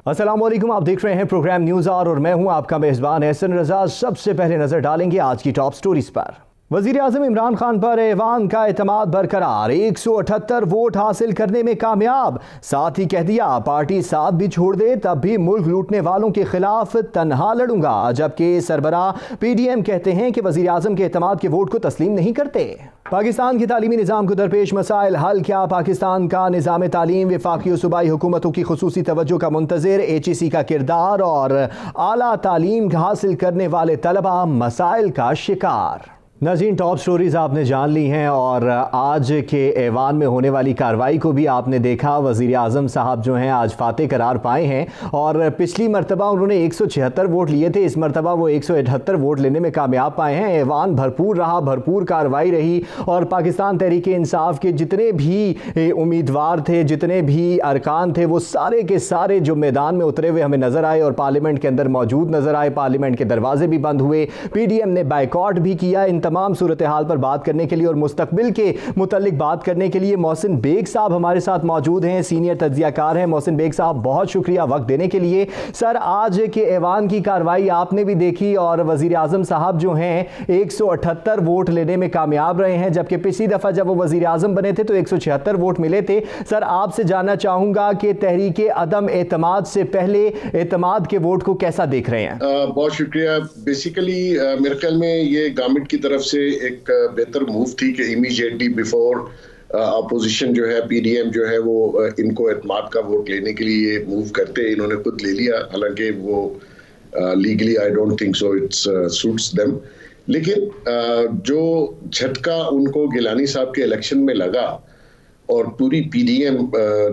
अस्सलाम वालेकुम, आप देख रहे हैं प्रोग्राम न्यूज़ और मैं हूं आपका मेज़बान एहसन रजा। सबसे पहले नजर डालेंगे आज की टॉप स्टोरीज पर। वज़ीर आज़म इमरान खान पर ऐवान का एतमाद बरकरार, 178 वोट हासिल करने में कामयाब। साथ ही कह दिया पार्टी साथ भी छोड़ दे तब भी मुल्क लूटने वालों के खिलाफ तन्हा लड़ूंगा। जबकि सरबराह PDM कहते हैं कि वज़ीर आज़म के एतमाद के वोट को तस्लीम नहीं करते। पाकिस्तान के तालीमी निज़ाम को दरपेश मसाइल हल, क्या पाकिस्तान का निज़ाम तालीम वफाकी और सूबाई हुकूमतों की खुसूसी तवज्जो का मुंतज़िर, HEC का किरदार और आला तालीम हासिल करने वाले तलबा मसाइल का शिकार। नाज़रीन, टॉप स्टोरीज आपने जान ली हैं और आज के ऐवान में होने वाली कार्रवाई को भी आपने देखा। वज़ीर आज़म साहब जो हैं आज फातेह करार पाए हैं और पिछली मरतबा उन्होंने 176 वोट लिए थे, इस मरतबा वो 178 वोट लेने में कामयाब पाए हैं। ऐवान भरपूर रहा, भरपूर कार्रवाई रही और पाकिस्तान तहरीक इंसाफ के जितने भी उम्मीदवार थे, जितने भी अरकान थे, वो सारे के सारे जो मैदान में उतरे हुए हमें नज़र आए और पार्लियामेंट के अंदर मौजूद नज़र आए। पार्लियामेंट के दरवाजे भी बंद हुए, PDM ने बाइकआउट भी किया। इन तमाम सूरत हाल पर बात करने के लिए और मुस्तकबिल के मुतल्लिक बात करने के लिए मोहसिन बेग साहब हमारे साथ मौजूद हैं, सीनियर तज्जियाकार हैं। मोहसिन बेग साहब, बहुत शुक्रिया वक्त देने के लिए। सर, आज के ऐवान की कार्रवाई आपने भी देखी और वजीर आजम साहब जो हैं 178 वोट लेने में कामयाब रहे हैं, जबकि पिछली दफा जब वो वजीर आजम बने थे तो 176 वोट मिले थे। सर, आपसे जानना चाहूंगा कि तहरीक अदम एतमाद से पहले एतमाद के वोट को कैसा देख रहे हैं? बहुत शुक्रिया। बेसिकली मेरे ख्याल में ये गवर्नमेंट की तरफ से एक बेहतर मूव थी कि इमीडिएटली बिफोर अपोजिशन जो है, PDM जो है, वो इनको एतमाद का वोट लेने के लिए मूव करते। इन्होंने खुद ले लिया, हालांकि वो legally I don't think so it's suits them. लेकिन जो झटका उनको गिलानी साहब के इलेक्शन में लगा और पूरी PDM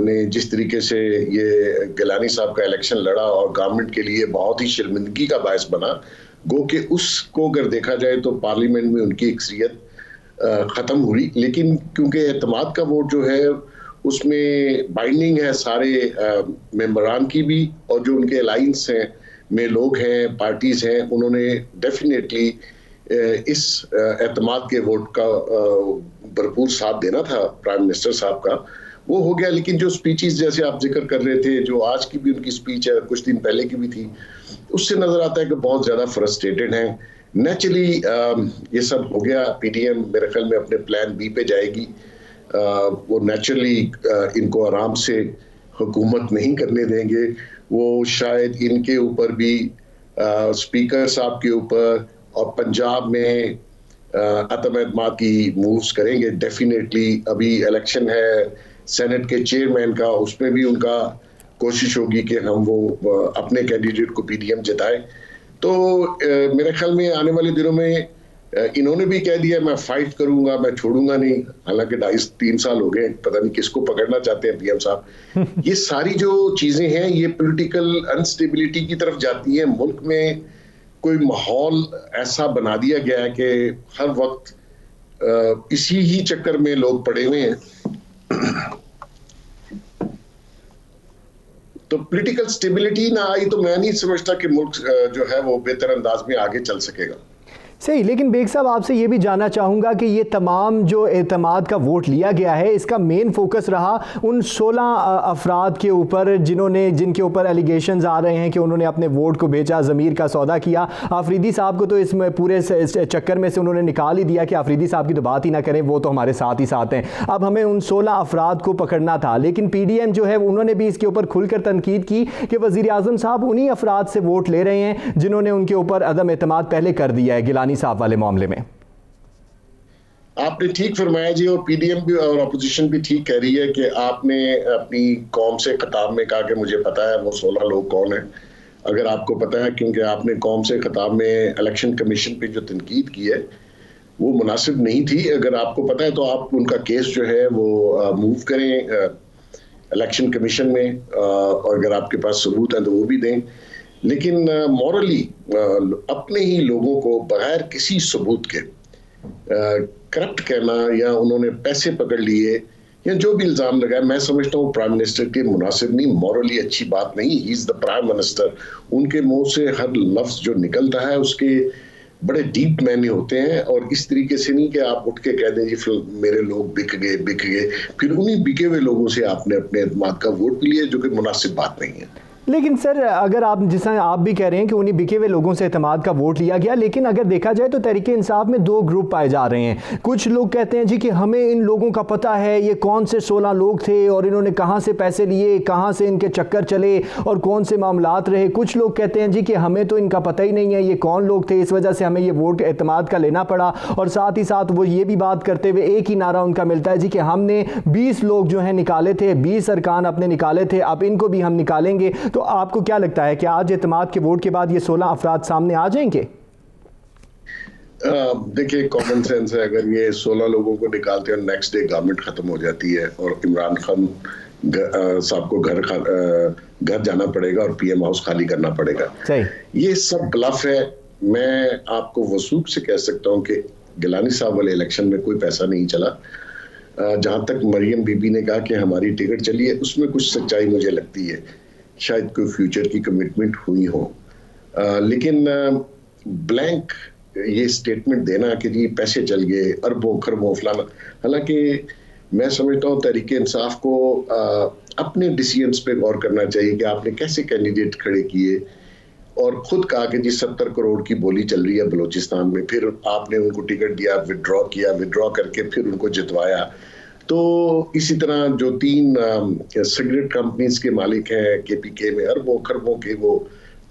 ने जिस तरीके से ये गिलानी साहब का इलेक्शन लड़ा और गवर्नमेंट के लिए बहुत ही शर्मिंदगी का बायस बना, गो कि उसको अगर देखा जाए तो पार्लियामेंट में उनकी अक्सरियत ख़त्म हुई। लेकिन क्योंकि एतमाद का वोट जो है उसमें बाइंडिंग है सारे मेंबरान की भी, और जो उनके अलाइंस हैं में लोग हैं, पार्टीज़ हैं, उन्होंने डेफिनेटली इस एतमाद के वोट का भरपूर साथ देना था प्राइम मिनिस्टर साहब का, वो हो गया। लेकिन जो स्पीचेस जैसे आप जिक्र कर रहे थे, जो आज की भी उनकी स्पीच है, कुछ दिन पहले की भी थी, उससे नजर आता है कि बहुत ज्यादा फ्रस्ट्रेटेड हैं। नेचुरली ये सब हो गया। PDM मेरे ख्याल में अपने प्लान B पे जाएगी। वो नेचुरली इनको आराम से हुकूमत नहीं करने देंगे। वो शायद इनके ऊपर भी स्पीकर साहब के ऊपर और पंजाब में अदम एतमाद की मूव्स करेंगे डेफिनेटली। अभी इलेक्शन है सेनेट के चेयरमैन का, उसमें भी उनका कोशिश होगी कि हम वो अपने कैंडिडेट को PDM जिताए। तो मेरे ख्याल में आने वाले दिनों में इन्होंने भी कह दिया मैं फाइट करूंगा, मैं छोड़ूंगा नहीं। हालांकि 2.5-3 साल हो गए, पता नहीं किसको पकड़ना चाहते हैं PM साहब। ये सारी जो चीजें हैं ये पॉलिटिकल अनस्टेबिलिटी की तरफ जाती हैं। मुल्क में कोई माहौल ऐसा बना दिया गया है कि हर वक्त इसी ही चक्कर में लोग पड़े हुए हैं। तो पॉलिटिकल स्टेबिलिटी ना आई तो मैं नहीं समझता कि मुल्क जो है वो बेहतर अंदाज में आगे चल सकेगा। सही, लेकिन बेग साहब आपसे ये भी जानना चाहूँगा कि ये तमाम जो एतमाद का वोट लिया गया है, इसका मेन फोकस रहा उन 16 अफराद के ऊपर जिनके ऊपर एलिगेशंस आ रहे हैं कि उन्होंने अपने वोट को बेचा, ज़मीर का सौदा किया। आफरीदी साहब को तो इस पूरे चक्कर में से उन्होंने निकाल ही दिया कि आफरीदी साहब की तो बात ही ना करें, वो तो हमारे साथ ही साथ हैं। अब हमें उन 16 अफराद को पकड़ना था, लेकिन PDM जो है उन्होंने भी इसके ऊपर खुलकर तनकीद की कि वज़ीर आज़म साहब उन्हीं अफराद से वोट ले रहे हैं जिन्होंने उनके ऊपर अदम एतमाद पहले कर दिया है गिलानी साहब वाले मामले में। आपने ठीक फरमाया जी, और PDM भी और अपोजिशन भी ठीक कह रही है कि आपने अपनी कौम से खिताब में कहा कि मुझे पता है वो 16 लोग कौन है। अगर आपको पता है, क्योंकि आपने कौम से खिताब में इलेक्शन कमीशन पे जो तनकीद की है वो मुनासिब नहीं थी। अगर आपको पता है तो आप उनका केस जो है वो मूव करें इलेक्शन कमीशन में, और अगर आपके पास सबूत है तो वो भी दें। लेकिन मॉरली अपने ही लोगों को बगैर किसी सबूत के करप्ट कहना या उन्होंने पैसे पकड़ लिए या जो भी इल्ज़ाम लगाए, मैं समझता हूँ प्राइम मिनिस्टर के मुनासिब नहीं, मॉरली अच्छी बात नहीं। He is the prime minister. उनके मुंह से हर लफ्ज़ जो निकलता है उसके बड़े डीप मैने होते हैं, और इस तरीके से नहीं कि आप उठ के कह दें जी मेरे लोग बिक गए, फिर उन्हीं बिके हुए लोगों से आपने अपने एतमाद का वोट लिया, जो कि मुनासिब बात नहीं है। लेकिन सर, अगर आप जिस तरह आप भी कह रहे हैं कि उन्हीं बिके हुए लोगों से एतमाद का वोट लिया गया, लेकिन अगर देखा जाए तो तहरीके इंसाफ में दो ग्रुप पाए जा रहे हैं। कुछ लोग कहते हैं जी कि हमें इन लोगों का पता है, ये कौन से 16 लोग थे और इन्होंने कहां से पैसे लिए, कहां से इनके चक्कर चले और कौन से मामलात रहे। कुछ लोग कहते हैं जी कि हमें तो इनका पता ही नहीं है ये कौन लोग थे, इस वजह से हमें ये वोट एतमाद का लेना पड़ा। और साथ ही साथ वो ये भी बात करते हुए एक ही नारा उनका मिलता है जी कि हमने 20 लोग जो है निकाले थे, 20 अरकान अपने निकाले थे, अब इनको भी हम निकालेंगे। तो आपको क्या लगता है कि आज एतमाद के वोट के बाद ये 16 अफराद सामने आ जाएंगे? देखिए, कॉमन सेंस है, अगर ये 16 लोगों को निकालते हैं, नेक्स्ट डे गवर्नमेंट खत्म हो जाती है और इमरान खान साहब को घर जाना पड़ेगा और पीएम हाउस खाली करना पड़ेगा। सही। ये सब ब्लफ है। मैं आपको वसूख से कह सकता हूं कि गिलानी साहब वाले इलेक्शन में कोई पैसा नहीं चला। जहां तक मरियम बीबी ने कहा कि हमारी टिकट चली है, उसमें कुछ सच्चाई मुझे लगती है, शायद कोई फ्यूचर की कमिटमेंट हुई हो। लेकिन ब्लैंक ये स्टेटमेंट देना कि जी पैसे चल गए, अरबों खरबों फलाना, हालांकि मैं समझता हूँ तहरीके इंसाफ को अपने डिसीजंस पे गौर करना चाहिए कि आपने कैसे कैंडिडेट खड़े किए और खुद कहा कि जी 70 करोड़ की बोली चल रही है बलूचिस्तान में, फिर आपने उनको टिकट दिया, विड्रॉ किया, विड्रॉ करके फिर उनको जितवाया। तो इसी तरह जो 3 सिगरेट कंपनीज के मालिक हैं केपीके में, अरबों खरबों के वो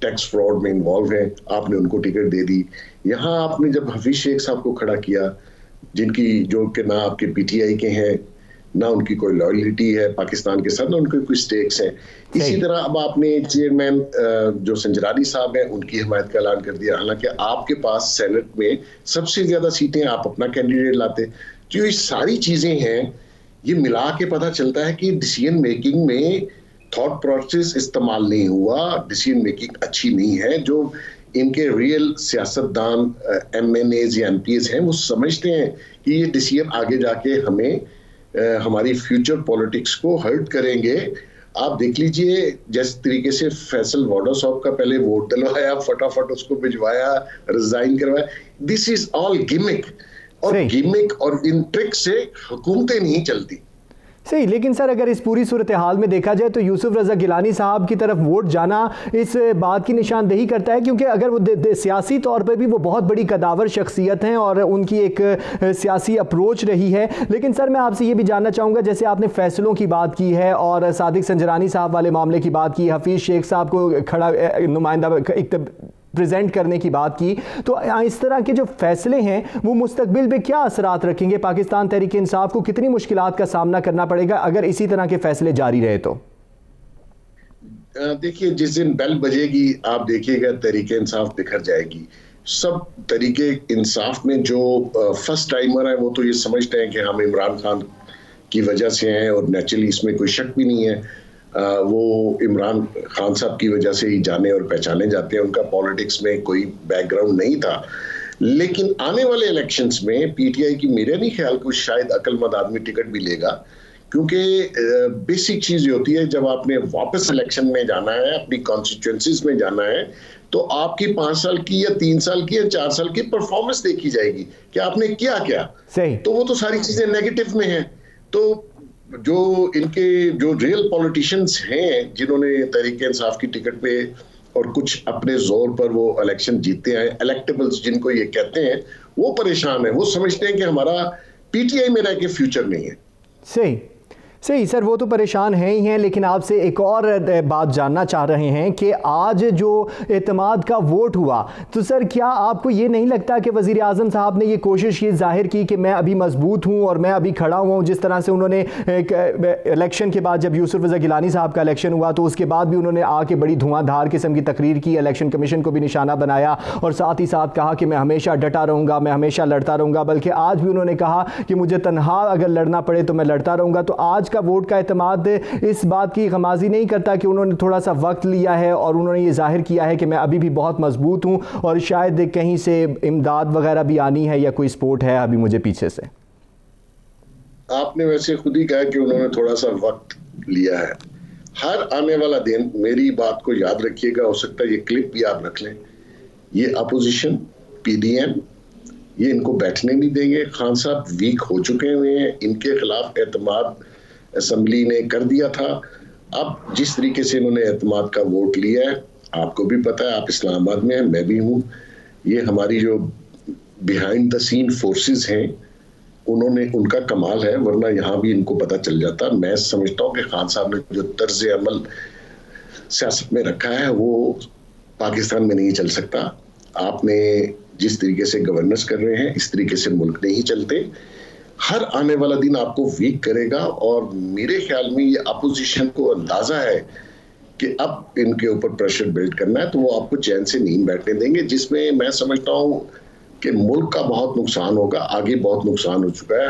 टैक्स फ्रॉड में इन्वॉल्व हैं, आपने उनको टिकट दे दी। यहाँ आपने जब हफीज शेख साहब को खड़ा किया, जिनकी जो कि ना आपके पीटीआई के हैं, ना उनकी कोई लॉयल्टी है पाकिस्तान के साथ, ना उनके कोई स्टेक्स हैं। इसी तरह अब आपने चेयरमैन जो संजरानी साहब हैं उनकी हिमायत का ऐलान कर दिया, हालांकि आपके पास सेनेट में सबसे ज्यादा सीटें, आप अपना कैंडिडेट लाते। जो ये सारी चीजें हैं, ये मिला के पता चलता है कि डिसीजन मेकिंग में थॉट प्रोसेस इस्तेमाल नहीं हुआ, डिसीजन मेकिंग अच्छी नहीं है। जो इनके रियल सियासतदान एमएनएज या एमपीएस हैं, वो समझते हैं कि ये डिसीजन आगे जाके हमें हमारी फ्यूचर पॉलिटिक्स को हर्ट करेंगे। आप देख लीजिए जिस तरीके से फैसल वाडा साहब का पहले वोट दिलवाया, फटाफट उसको भिजवाया, रिजाइन करवाया। दिस इज ऑल गिमिक, और गिमिक और इन ट्रिक से हुकूमतें नहीं चलती। सही। लेकिन सर, अगर इस पूरी सूरत हाल में देखा जाए तो यूसुफ रजा गिलानी साहब की तरफ वोट जाना इस बात की निशानदेही करता है, क्योंकि अगर वो सियासी तौर पर भी वो बहुत बड़ी कदावर शख्सियत हैं और उनकी एक सियासी अप्रोच रही है। लेकिन सर, मैं आपसे ये भी जानना चाहूँगा, जैसे आपने फैसलों की बात की है और सादिक संजरानी साहब वाले मामले की बात की, हफीज़ शेख साहब को खड़ा नुमाइंदा प्रेजेंट करने की बात की, तो इस तरह के जो फैसले हैं वो मुस्तकबिल पे क्या असरात रखेंगे? पाकिस्तान तहरीक इंसाफ को कितनी मुश्किलात का सामना करना पड़ेगा अगर इसी तरह के फैसले जारी रहे तो? देखिए, जिस दिन बेल बजेगी आप देखिएगा तहरीक इंसाफ बिखर जाएगी। सब तहरीके इंसाफ में जो फर्स्ट टाइमर है वो तो ये समझते हैं कि हम इमरान खान की वजह से हैं, और नेचुरली इसमें कोई शक भी नहीं है। वो इमरान खान साहब की वजह से ही जाने और पहचाने जाते हैं, उनका पॉलिटिक्स में कोई बैकग्राउंड नहीं था। लेकिन आने वाले इलेक्शंस में पीटीआई की मेरे नहीं ख्याल को शायद अक्लमंद आदमी टिकट भी लेगा, क्योंकि बेसिक चीज ये होती है, जब आपने वापस इलेक्शन में जाना है, अपनी कॉन्स्टिट्यूएंसीज में जाना है, तो आपकी 5 साल की या 3 साल की या 4 साल की परफॉर्मेंस देखी जाएगी कि आपने किया क्या। सही। तो वो तो सारी चीजें नेगेटिव में है। तो जो इनके जो रियल पॉलिटिशियंस हैं जिन्होंने तहरीक इंसाफ की टिकट पे और कुछ अपने जोर पर वो इलेक्शन जीते हैं, इलेक्टेबल्स जिनको ये कहते हैं, वो परेशान है। वो समझते हैं कि हमारा पीटीआई में रह के फ्यूचर नहीं है। सही सही सर, वो तो परेशान हैं ही हैं। लेकिन आपसे एक और बात जानना चाह रहे हैं कि आज जो एतमाद का वोट हुआ, तो सर क्या आपको ये नहीं लगता कि वज़ीर आज़म साहब ने ये कोशिश ये जाहिर की कि मैं अभी मजबूत हूँ और मैं अभी खड़ा हुआ हूँ? जिस तरह से उन्होंने इलेक्शन के बाद, जब यूसुफ रज़ा गिलानी साहब का इलेक्शन हुआ, तो उसके बाद भी उन्होंने आके बड़ी धुआंधार किस्म की तकरीर की, इलेक्शन कमीशन को भी निशाना बनाया और साथ ही साथ कहा कि मैं हमेशा डटा रहूँगा, मैं हमेशा लड़ता रहूँगा। बल्कि आज भी उन्होंने कहा कि मुझे तनहा अगर लड़ना पड़े तो मैं लड़ता रहूँगा। तो आज का वोट का एतमाद इस बात की गमाजी नहीं करता कि उन्होंने थोड़ा सा वक्त लिया है और उन्होंने ये जाहिर किया है कि मैं अभी भी बहुत मजबूत हूं और शायद कहीं से इमदाद वगैरह भी आनी है या कोई सपोर्ट है अभी मुझे पीछे से? आपने वैसे खुद ही कहा कि उन्होंने थोड़ा सा वक्त लिया है। हर आने वाला दिन, मेरी बात को याद रखिएगा, हो सकता है ये क्लिप भी आप रख लें, ये अपोजिशन पीडीएम ये इनको बैठने नहीं देंगे। खान साहब वीक हो चुके हुए हैं, इनके खिलाफ एतमाद असेंबली ने कर दिया था अब जिस तरीके से इन्होंने एतमाद का वोट लिया है, आपको भी पता है, आप इस्लामाबाद में हैं, मैं भी हूँ, ये हमारी जो बिहाइंड द सीन फोर्सेस हैं उनका कमाल है, वरना यहाँ भी इनको पता चल जाता। मैं समझता हूँ कि खान साहब ने जो तर्ज अमल सियासत में रखा है वो पाकिस्तान में नहीं चल सकता। आपने जिस तरीके से गवर्नेंस कर रहे हैं इस तरीके से मुल्क नहीं चलते। हर आने वाला दिन आपको वीक करेगा और मेरे ख्याल में ये अपोजिशन को अंदाजा है कि अब इनके ऊपर प्रेशर बिल्ड करना है, तो वो आपको चैन से नहीं बैठने देंगे, जिसमें मैं समझता हूँ कि मुल्क का बहुत नुकसान होगा। आगे बहुत नुकसान हो चुका है।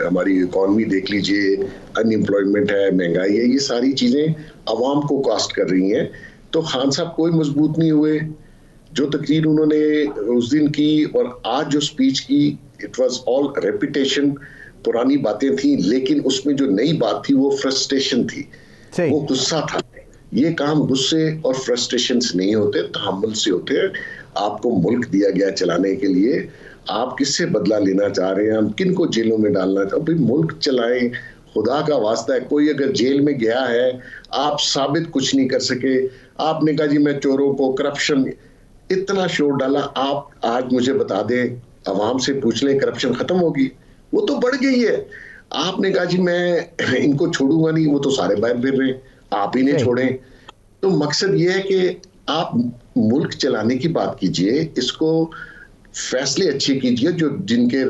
हमारी इकॉनमी देख लीजिए, अनएम्प्लॉयमेंट है, महंगाई है, ये सारी चीजें अवाम को कास्ट कर रही हैं। तो खान साहब कोई मजबूत नहीं हुए। जो तकरीर उन्होंने उस दिन की और आज जो स्पीच की, इट वाज ऑल रेपिटेशन, पुरानी बातें थी, लेकिन उसमें जो नई बात थी वो फ्रस्ट्रेशन थी, वो गुस्सा था। ये काम गुस्से और फ्रस्ट्रेशन से नहीं होते, तहम्मुल से होते हैं। आपको मुल्क दिया गया चलाने के लिए, आप किससे बदला लेना चाह रहे हैं, हम किन को जेलों में डालना चाह रहे हैं? मुल्क चलाएं, खुदा का वास्ता है। कोई अगर जेल में गया है, आप साबित कुछ नहीं कर सके, आपने कहा जी मैं चोरों को, करप्शन, इतना शोर डाला। आप आज मुझे बता दें, अवाम से पूछ लें करप्शन खत्म होगी? वो तो बढ़ गई है। आपने कहा जी मैं इनको छोड़ूंगा नहीं, वो तो सारे बाहर फिर रहे, आप ही ने छोड़े। तो मकसद ये है कि आप मुल्क चलाने की बात कीजिए, इसको फैसले अच्छे कीजिए जो जिनके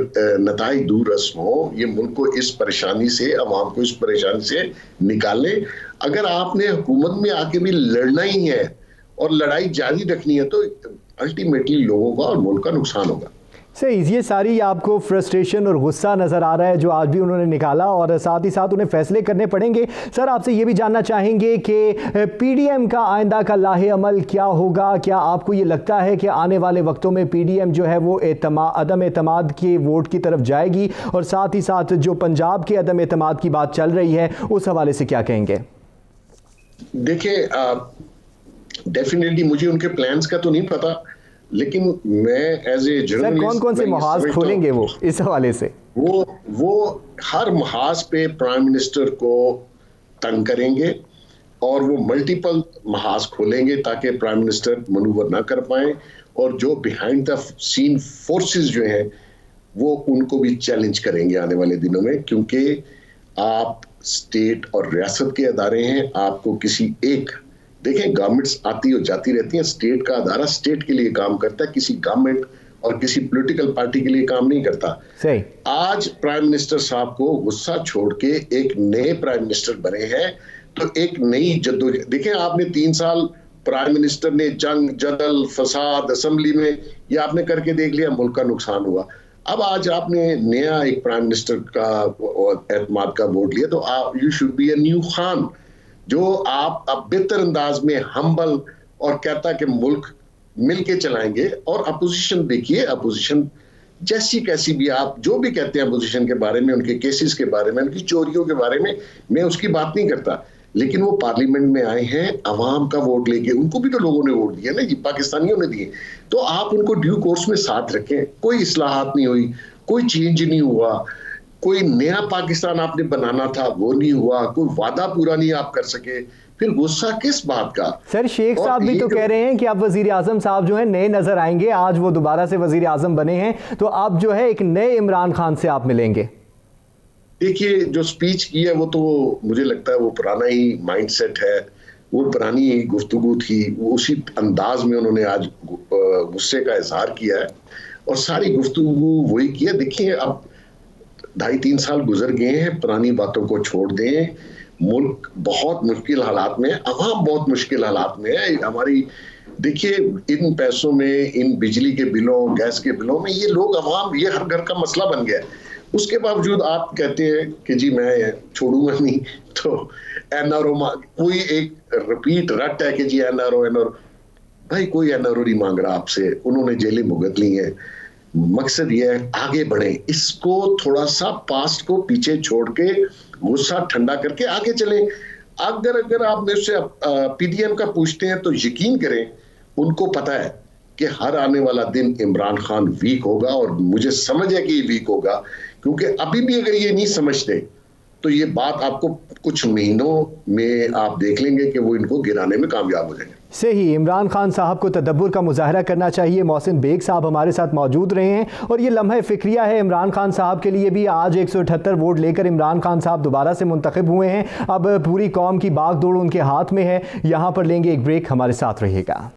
नताइज दूर रस्म हो, ये मुल्क को इस परेशानी से, अवाम को इस परेशानी से निकालें। अगर आपने हुकूमत में आके भी लड़ना ही है और लड़ाई जारी रखनी है तो अल्टीमेटली लोगों का और मुल्क का नुकसान होगा। सर, ये सारी आपको फ्रस्ट्रेशन और गुस्सा नज़र आ रहा है जो आज भी उन्होंने निकाला, और साथ ही साथ उन्हें फैसले करने पड़ेंगे। सर, आपसे ये भी जानना चाहेंगे कि पीडीएम का आइंदा का लाहे अमल क्या होगा? क्या आपको ये लगता है कि आने वाले वक्तों में पीडीएम जो है वो अदम एतमाद के वोट की तरफ जाएगी? और साथ ही साथ जो पंजाब के अदम एतमाद की बात चल रही है उस हवाले से क्या कहेंगे? देखिए, डेफिनेटली मुझे उनके प्लान्स का तो नहीं पता, लेकिन मैं एज ए जर्नलिस्ट, कौन कौन से महाज खोलेंगे वो इस हवाले से? वो हर महाज पे प्राइम मिनिस्टर को तंग करेंगे और वो मल्टीपल महाज खोलेंगे ताकि प्राइम मिनिस्टर मनूवर ना कर पाए, और जो बिहाइंड द सीन फोर्सेस जो हैं वो उनको भी चैलेंज करेंगे आने वाले दिनों में, क्योंकि आप स्टेट और रियासत के अदारे हैं। आपको किसी एक, देखें गवर्नमेंट्स आती और जाती रहती हैं, स्टेट का अदारा स्टेट के लिए काम करता है, किसी गवर्नमेंट और किसी पॉलिटिकल पार्टी के लिए काम नहीं करता। सही। आज प्राइम मिनिस्टर साहब को गुस्सा छोड़ के एक नए प्राइम मिनिस्टर बने हैं, तो एक नई जद्दोजहद, देखें आपने 3 साल प्राइम मिनिस्टर ने जंग, जदल, फसाद, असेंबली में ये आपने करके देख लिया, मुल्क का नुकसान हुआ। अब आज आपने नया एक प्राइम मिनिस्टर का एतमाद का वोट लिया, तो you should be a new Khan, जो आप अब बेहतर अंदाज में हम्बल और कहता कि मुल्क मिलके चलाएंगे। और अपोजिशन देखिए, अपोजिशन जैसी कैसी भी, आप जो भी कहते हैं अपोजिशन के बारे में, उनके केसेस के बारे में, उनकी चोरियों के बारे में, मैं उसकी बात नहीं करता, लेकिन वो पार्लियामेंट में आए हैं अवाम का वोट लेके, उनको भी तो लोगों ने वोट दिया ना जी, पाकिस्तानियों ने दिए। तो आप उनको ड्यू कोर्स में साथ रखें। कोई इस्लाहात नहीं हुई, कोई चेंज नहीं हुआ, कोई नया पाकिस्तान आपने बनाना था वो नहीं हुआ, कोई वादा पूरा नहीं आप कर सके, फिर गुस्सा किस बात का? सर, शेख साहब भी तो कह रहे हैं कि अब वजीर आजम साहब जो है नए नजर आएंगे, आज वो दोबारा से वजीर आजम बने हैं, तो अब जो है एक नए इमरान खान से आप मिलेंगे। देखिए, जो स्पीच की है वो तो मुझे लगता है वो पुराना ही माइंडसेट है, वो पुरानी गुफ्तगू थी, वो उसी अंदाज में उन्होंने आज गुस्से का इजहार किया है और सारी गुफ्तगू वही किया। देखिए, अब 2.5-3 साल गुजर गए हैं, पुरानी बातों को छोड़ दें। मुल्क बहुत मुश्किल हालात में है, अवाम बहुत मुश्किल हालात में है। हमारी देखिए, इन पैसों में, इन बिजली के बिलों, गैस के बिलों में, ये लोग अवाम, ये हर घर का मसला बन गया है। उसके बावजूद आप कहते हैं कि जी मैं छोड़ूंगा नहीं, तो एनआरओ, कोई एक रिपीट रट है कि जी एनआरओ, भाई कोई एनआरओ नहीं मांग रहा आपसे, उन्होंने जेलें भुगत ली हैं। मकसद ये है आगे बढ़े, इसको थोड़ा सा पास्ट को पीछे छोड़ के गुस्सा ठंडा करके आगे चलें। अगर आप मेरे से पीडीएम का पूछते हैं तो यकीन करें, उनको पता है कि हर आने वाला दिन इमरान खान वीक होगा, और मुझे समझ है कि ये वीक होगा, क्योंकि अभी भी अगर ये नहीं समझते तो ये बात आपको कुछ महीनों में आप देख लेंगे कि वो इनको गिराने में कामयाब हो जाएंगे। से ही इमरान खान साहब को तदब्बुर का मुजाहरा करना चाहिए। मोहसिन बेग साहब हमारे साथ मौजूद रहे हैं और ये लम्हा फिक्रिया है इमरान खान साहब के लिए भी। आज 178 वोट लेकर इमरान खान साहब दोबारा से मुंतखब हुए हैं। अब पूरी कौम की बागडोर उनके हाथ में है। यहाँ पर लेंगे एक ब्रेक, हमारे साथ रहिएगा।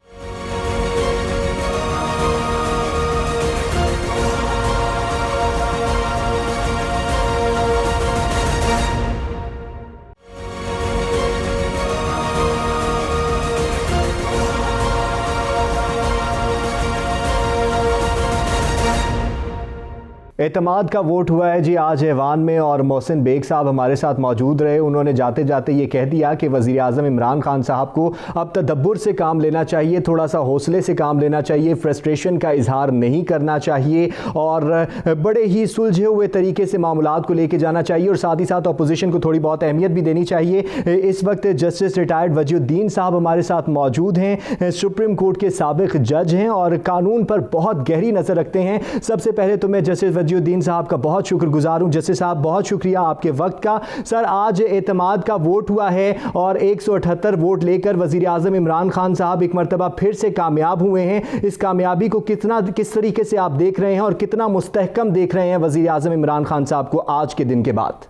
एतमाद का वोट हुआ है जी आज ऐवान में और मोहसिन बेग साहब हमारे साथ मौजूद रहे। उन्होंने जाते जाते ये कह दिया कि वज़ीर आज़म इमरान खान साहब को अब तदब्बुर से काम लेना चाहिए, थोड़ा सा हौसले से काम लेना चाहिए, फ्रस्ट्रेशन का इजहार नहीं करना चाहिए और बड़े ही सुलझे हुए तरीके से मामलात को लेके जाना चाहिए और साथ ही साथ अपोजिशन को थोड़ी बहुत अहमियत भी देनी चाहिए। इस वक्त जस्टिस रिटायर्ड वजीउद्दीन साहब हमारे साथ मौजूद हैं, सुप्रीम कोर्ट के साबिक जज हैं और कानून पर बहुत गहरी नज़र रखते हैं। सबसे पहले तो मैं जस्टिस वजीउद्दीन साहब का बहुत शुक्रगुजार हूं। जस्टिस साहब बहुत शुक्रिया आपके वक्त का। सर आज एतमाद का वोट हुआ है और 178 वोट लेकर वजीर आज़म इमरान खान साहब एक मरतबा फिर से कामयाब हुए हैं। इस कामयाबी को किस तरीके से आप देख रहे हैं और कितना मुस्तहकम देख रहे हैं वजीर आज़म इमरान खान साहब को आज के दिन के बाद?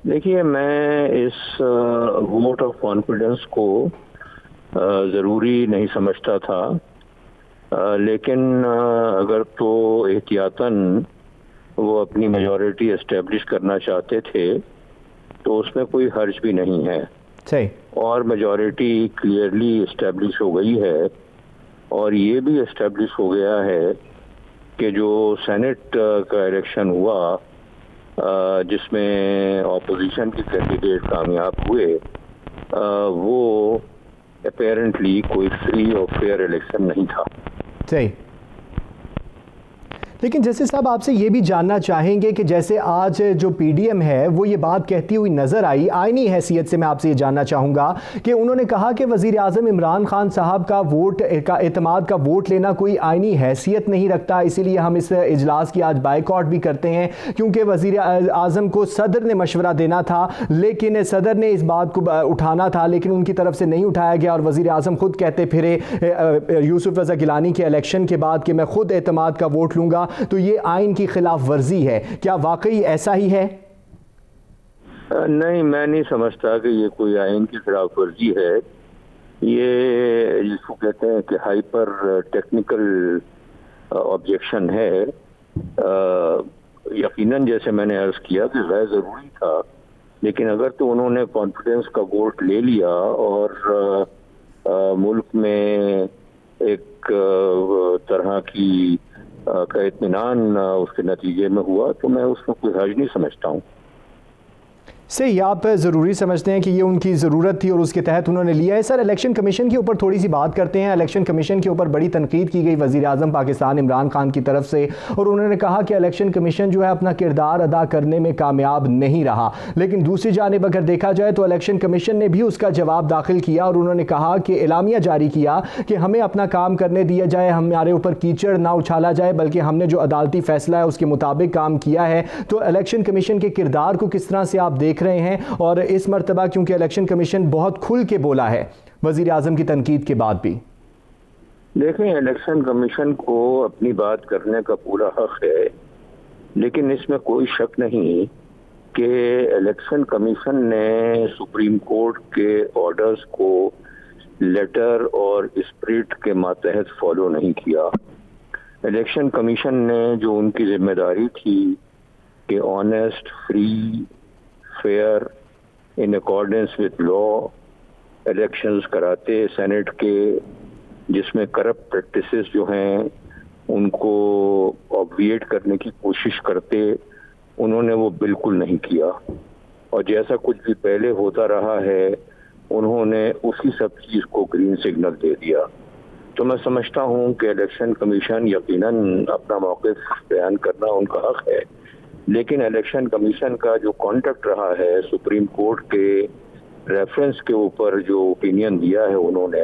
देखिए, मैं इस वोट ऑफ कॉन्फिडेंस को ज़रूरी नहीं समझता था, लेकिन अगर तो एहतियातन वो अपनी मेजॉरिटी एस्टेब्लिश करना चाहते थे तो उसमें कोई हर्ज भी नहीं है। सही। और मेजॉरिटी क्लियरली एस्टेब्लिश हो गई है और ये भी एस्टेब्लिश हो गया है कि जो सेनेट का इलेक्शन हुआ जिसमें ऑपोजिशन के कैंडिडेट कामयाब हुए, वो अपेरेंटली कोई फ्री और फेयर इलेक्शन नहीं था। सही। लेकिन जैसे साहब आपसे ये भी जानना चाहेंगे कि जैसे आज जो पीडीएम है वो ये बात कहती हुई नज़र आई, आईनी हैसियत से मैं आपसे ये जानना चाहूँगा कि उन्होंने कहा कि वज़ीर आज़म इमरान खान साहब का वोट का एतमाद का वोट लेना कोई आईनी हैसियत नहीं रखता, इसीलिए हम इस इजलास की आज बाइकआउट भी करते हैं क्योंकि वज़ीर आज़म को सदर ने मशवरा देना था, लेकिन सदर ने इस बात को उठाना था लेकिन उनकी तरफ से नहीं उठाया गया और वज़ीर आज़म खुद कहते फिरे यूसुफ रज़ा गिलानी के इलेक्शन के बाद कि मैं खुद एतमाद का वोट लूँगा, तो ये आइन की खिलाफ वर्जी है। क्या वाकई ऐसा ही है? नहीं, मैं नहीं समझता कि ये कोई आइन की खिलाफ वर्जी है। ये जिसको कहते हैं कि हाइपर टेक्निकल ऑब्जेक्शन है। यकीनन जैसे मैंने अर्ज किया कि गैर ज़रूरी था, लेकिन अगर तो उन्होंने कॉन्फिडेंस का वोट ले लिया और मुल्क में एक तरह की का इत्मीनान उसके नतीजे में हुआ, तो मैं उसमें कोई हर्ज नहीं समझता हूँ। सही, आप ज़रूरी समझते हैं कि ये उनकी ज़रूरत थी और उसके तहत उन्होंने लिया है। सर, इलेक्शन कमीशन के ऊपर थोड़ी सी बात करते हैं। इलेक्शन कमीशन के ऊपर बड़ी तनकीद की गई वज़ीर आज़म पाकिस्तान इमरान खान की तरफ से और उन्होंने कहा कि इलेक्शन कमीशन जो है अपना किरदार अदा करने में कामयाब नहीं रहा। लेकिन दूसरी जानिब अगर देखा जाए तो इलेक्शन कमीशन ने भी उसका जवाब दाखिल किया और उन्होंने कहा कि एलामिया जारी किया कि हमें अपना काम करने दिया जाए, हमारे ऊपर कीचड़ ना उछाला जाए, बल्कि हमने जो अदालती फैसला है उसके मुताबिक काम किया है। तो इलेक्शन कमीशन के किरदार को किस तरह से आप देख रहे हैं? और इस मर्तबा क्योंकि इलेक्शन कमीशन बहुत खुल के बोला है वजीर आजम की तनकीद के बाद भी। देखें, इलेक्शन कमीशन को अपनी बात करने का पूरा हक है, लेकिन इसमें कोई शक नहीं कि इलेक्शन कमीशन ने सुप्रीम कोर्ट के ऑर्डर्स को लेटर और स्पिरिट के मातहत फॉलो नहीं किया। इलेक्शन कमीशन ने जो उनकी जिम्मेदारी थी कि honest, free, fair, in accordance with law elections कराते सेनेट के, जिसमें करप्ट प्रैक्टिसेस जो हैं उनको ऑब्विएट करने की कोशिश करते, उन्होंने वो बिल्कुल नहीं किया। और जैसा कुछ भी पहले होता रहा है उन्होंने उसी सब चीज़ को ग्रीन सिग्नल दे दिया। तो मैं समझता हूँ कि इलेक्शन कमीशन यकीनन अपना मौक़िफ़ बयान करना उनका हक है, लेकिन इलेक्शन कमीशन का जो कॉन्डक्ट रहा है, सुप्रीम कोर्ट के रेफरेंस के ऊपर जो ओपिनियन दिया है उन्होंने,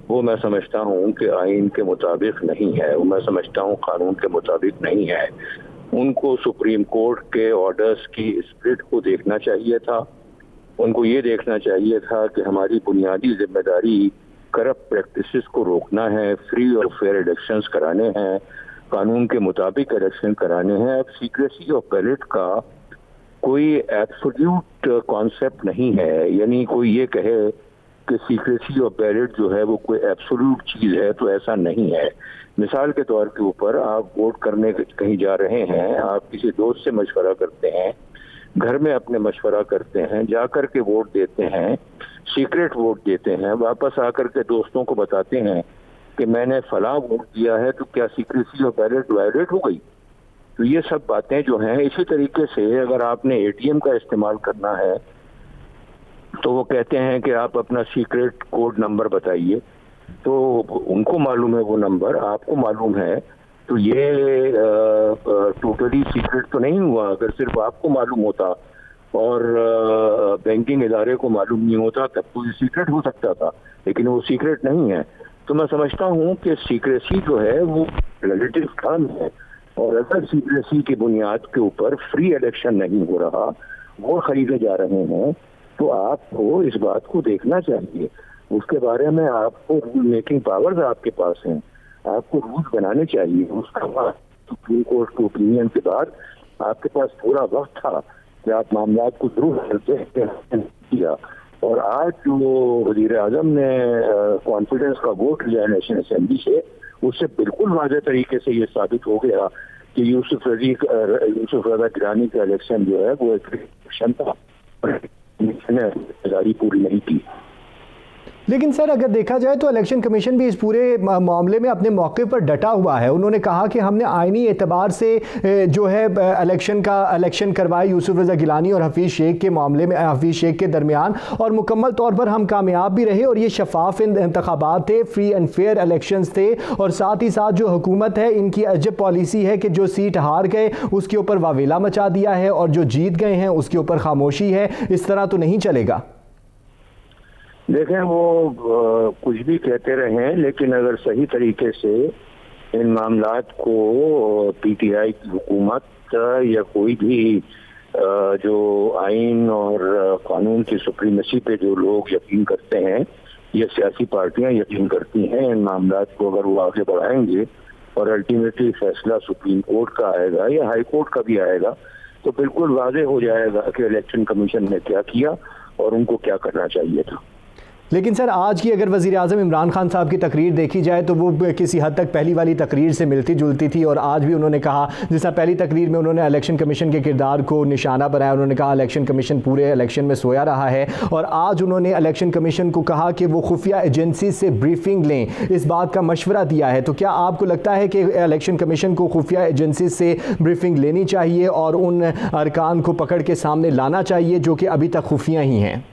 वो मैं समझता हूँ कि आइन के मुताबिक नहीं है, वो मैं समझता हूँ कानून के मुताबिक नहीं है। उनको सुप्रीम कोर्ट के ऑर्डर्स की स्पिरिट को देखना चाहिए था। उनको ये देखना चाहिए था कि हमारी बुनियादी जिम्मेदारी करप्ट प्रैक्टिसेस को रोकना है, फ्री और फेयर इलेक्शंस कराने हैं, कानून के मुताबिक इलेक्शन कराने हैं। अब सीक्रेसी ऑफ बैलेट का कोई एब्सोल्यूट कॉन्सेप्ट नहीं है, यानी कोई ये कहे कि सीक्रेसी ऑफ बैलेट जो है वो कोई एब्सोल्यूट चीज है, तो ऐसा नहीं है। मिसाल के तौर के ऊपर आप वोट करने कहीं जा रहे हैं, आप किसी दोस्त से मशवरा करते हैं, घर में अपने मशवरा करते हैं, जाकर के वोट देते हैं, सीक्रेट वोट देते हैं, वापस आकर के दोस्तों को बताते हैं कि मैंने फला वोट दिया है, तो क्या सीक्रेसी ऑफ बैलेट वायलेट हो गई? तो ये सब बातें जो हैं, इसी तरीके से अगर आपने एटीएम का इस्तेमाल करना है तो वो कहते हैं कि आप अपना सीक्रेट कोड नंबर बताइए, तो उनको मालूम है वो नंबर, आपको मालूम है, तो ये टोटली सीक्रेट तो नहीं हुआ। अगर सिर्फ आपको मालूम होता और बैंकिंग इदारे को मालूम नहीं होता तब तो ये सीक्रेट हो सकता था, लेकिन वो सीक्रेट नहीं है। तो मैं समझता हूँ कि सीक्रेसी जो है वो रिलेटिव टर्म है, और अगर सीक्रेसी की बुनियाद के ऊपर फ्री इलेक्शन नहीं हो रहा, वो खरीदे जा रहे हैं, तो आपको इस बात को देखना चाहिए। उसके बारे में आपको रूल मेकिंग पावर्स आपके पास हैं, आपको रूल्स बनाने चाहिए। उसका बाद सुप्रीम कोर्ट के ओपिनियन के बाद आपके पास पूरा वक्त था कि आप मामला को जरूर करते किया। और आज जो वजीर आजम ने कॉन्फिडेंस का वोट लिया नेशनल असेंबली से, उससे बिल्कुल वाज़ेह तरीके से ये साबित हो गया कि यूसुफ रजा गिलानी का इलेक्शन जो है वो एक इलेक्शन था, ने जिम्मेदारी पूरी नहीं की। लेकिन सर अगर देखा जाए तो इलेक्शन कमीशन भी इस पूरे मामले में अपने मौके पर डटा हुआ है। उन्होंने कहा कि हमने आईनी एतबार से जो है इलेक्शन करवाए यूसुफ रजा गिलानी और हफीज़ शेख के मामले में, हफीज़ शेख के दरमियान, और मुकम्मल तौर पर हम कामयाब भी रहे और ये शफाफ इंतखाबात थे, फ्री एंड फेयर इलेक्शंस थे। और साथ ही साथ जो हुकूमत है इनकी अजब पॉलिसी है कि जो सीट हार गए उसके ऊपर वावेला मचा दिया है और जो जीत गए हैं उसके ऊपर खामोशी है। इस तरह तो नहीं चलेगा। देखें, वो कुछ भी कहते रहे, लेकिन अगर सही तरीके से इन मामलात को पीटीआई की हुकूमत या कोई भी जो आइन और कानून की सुप्रीमेसी पे जो लोग यकीन करते हैं या सियासी पार्टियां यकीन करती हैं, इन मामलात को अगर वो आगे बढ़ाएंगे और अल्टीमेटली फैसला सुप्रीम कोर्ट का आएगा या हाई कोर्ट का भी आएगा, तो बिल्कुल वाज़ेह हो जाएगा कि इलेक्शन कमीशन ने क्या किया और उनको क्या करना चाहिए था। लेकिन सर आज की अगर वज़ीर आज़म इमरान खान साहब की तकरीर देखी जाए तो वो किसी हद तक पहली वाली तकरीर से मिलती जुलती थी। और आज भी उन्होंने कहा, जैसा पहली तकरीर में उन्होंने इलेक्शन कमीशन के किरदार को निशाना बनाया, उन्होंने कहा इलेक्शन कमीशन पूरे इलेक्शन में सोया रहा है। और आज उन्होंने इलेक्शन कमीशन को कहा कि वो खुफिया एजेंसी से ब्रीफिंग लें, इस बात का मशवरा दिया है। तो क्या आपको लगता है कि इलेक्शन कमीशन को खुफिया एजेंसी से ब्रीफिंग लेनी चाहिए और उन अरकान को पकड़ के सामने लाना चाहिए जो कि अभी तक खुफिया ही हैं?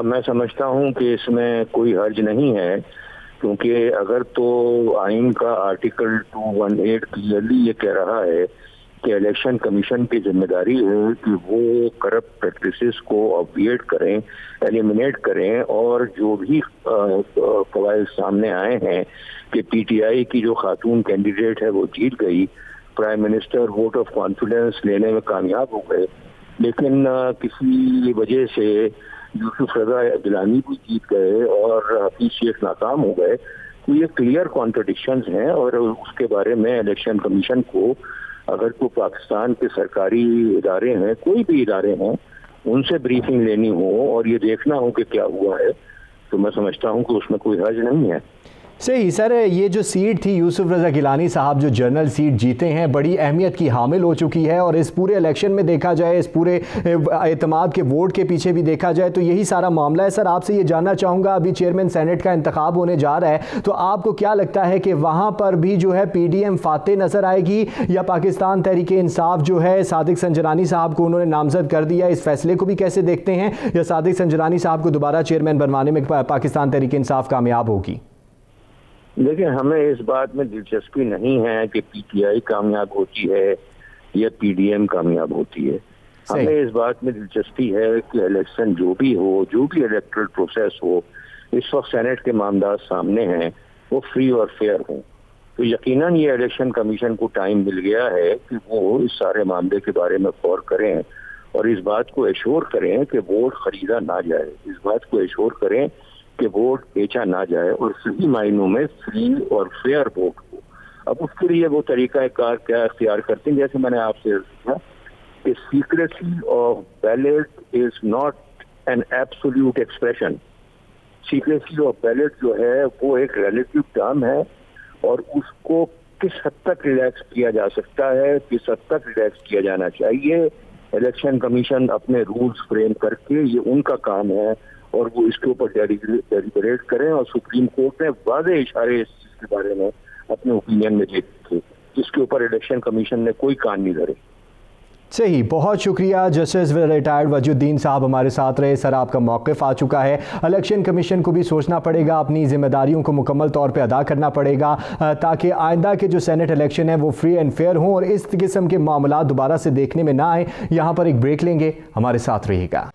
मैं समझता हूं कि इसमें कोई हर्ज नहीं है, क्योंकि अगर तो आइन का आर्टिकल 218 क्लियरली ये कह रहा है कि इलेक्शन कमीशन की जिम्मेदारी है कि वो करप्ट प्रैक्टिसेस को ऑब्विएट करें, एलिमिनेट करें, और जो भी कवायद सामने आए हैं कि पीटीआई की जो खातून कैंडिडेट है वो जीत गई, prime minister vote of confidence लेने में कामयाब हो गए, लेकिन किसी वजह से यूसुफ रजा गिलानी भी जीत गए और हफीज शेख नाकाम हो गए, तो ये क्लियर कॉन्ट्रडिक्शंस हैं। और उसके बारे में इलेक्शन कमीशन को अगर तो पाकिस्तान के सरकारी इदारे हैं, कोई भी इदारे हैं, उनसे ब्रीफिंग लेनी हो और ये देखना हो कि क्या हुआ है, तो मैं समझता हूँ कि उसमें कोई हर्ज नहीं है। सही सर, ये जो सीट थी यूसुफ रजा गिलानी साहब जो जनरल सीट जीते हैं, बड़ी अहमियत की हामिल हो चुकी है। और इस पूरे इलेक्शन में देखा जाए, इस पूरे एतमाद के वोट के पीछे भी देखा जाए तो यही सारा मामला है। सर आपसे ये जानना चाहूँगा, अभी चेयरमैन सेनेट का इंतखाब होने जा रहा है, तो आपको क्या लगता है कि वहाँ पर भी जो है PDM फाते नज़र आएगी या पाकिस्तान तहरीक इंसाफ जो है, सादिक संजरानी साहब को उन्होंने नामजद कर दिया, इस फैसले को भी कैसे देखते हैं, या सादिक संजरानी साहब को दोबारा चेयरमैन बनवाने में पाकिस्तान तहरीक इंसाफ कामयाब होगी? देखिए, हमें इस बात में दिलचस्पी नहीं है कि पीटीआई कामयाब होती है या PDM कामयाब होती है। हमें इस बात में दिलचस्पी है कि इलेक्शन जो भी हो, जो भी इलेक्टोरल प्रोसेस हो, इस वक्त सेनेट के मामला सामने हैं, वो फ्री और फेयर हों। तो यकीनन ये इलेक्शन कमीशन को टाइम मिल गया है कि वो इस सारे मामले के बारे में गौर करें और इस बात को एश्योर करें कि वोट खरीदा ना जाए, इस बात को एश्योर करें कि वोट बेचा ना जाए और सही मायनों में फ्री और फेयर वोट हो। अब उसके लिए वो तरीकाकार क्या अख्तियार करते हैं, जैसे मैंने आपसे कहा कि secrecy of ballot is not an absolute expression. Secrecy of ballot जो है वो एक रिलेटिव टर्म है और उसको किस हद तक रिलैक्स किया जा सकता है, किस हद तक रिलैक्स किया जाना चाहिए, इलेक्शन कमीशन अपने रूल्स फ्रेम करके, ये उनका काम है और वो इसके ऊपर डेलिबरेट करें और सुप्रीम कोर्ट ने वाज़ेह इशारे इस चीज के बारे में अपने ओपिनियन में दिए थे, जिसके ऊपर इलेक्शन कमीशन ने कोई कान नहीं धरे। सही, बहुत शुक्रिया जस्टिस रिटायर्ड वजूद्दीन साहब हमारे साथ रहे। सर, आपका मौक़िफ़ आ चुका है, इलेक्शन कमीशन को भी सोचना पड़ेगा, अपनी जिम्मेदारियों को मुकम्मल तौर पे अदा करना पड़ेगा ताकि आइंदा के जो सेनेट इलेक्शन है वो फ्री एंड फेयर हों और इस किस्म के मामला दोबारा से देखने में ना आए। यहाँ पर एक ब्रेक लेंगे, हमारे साथ रहिएगा।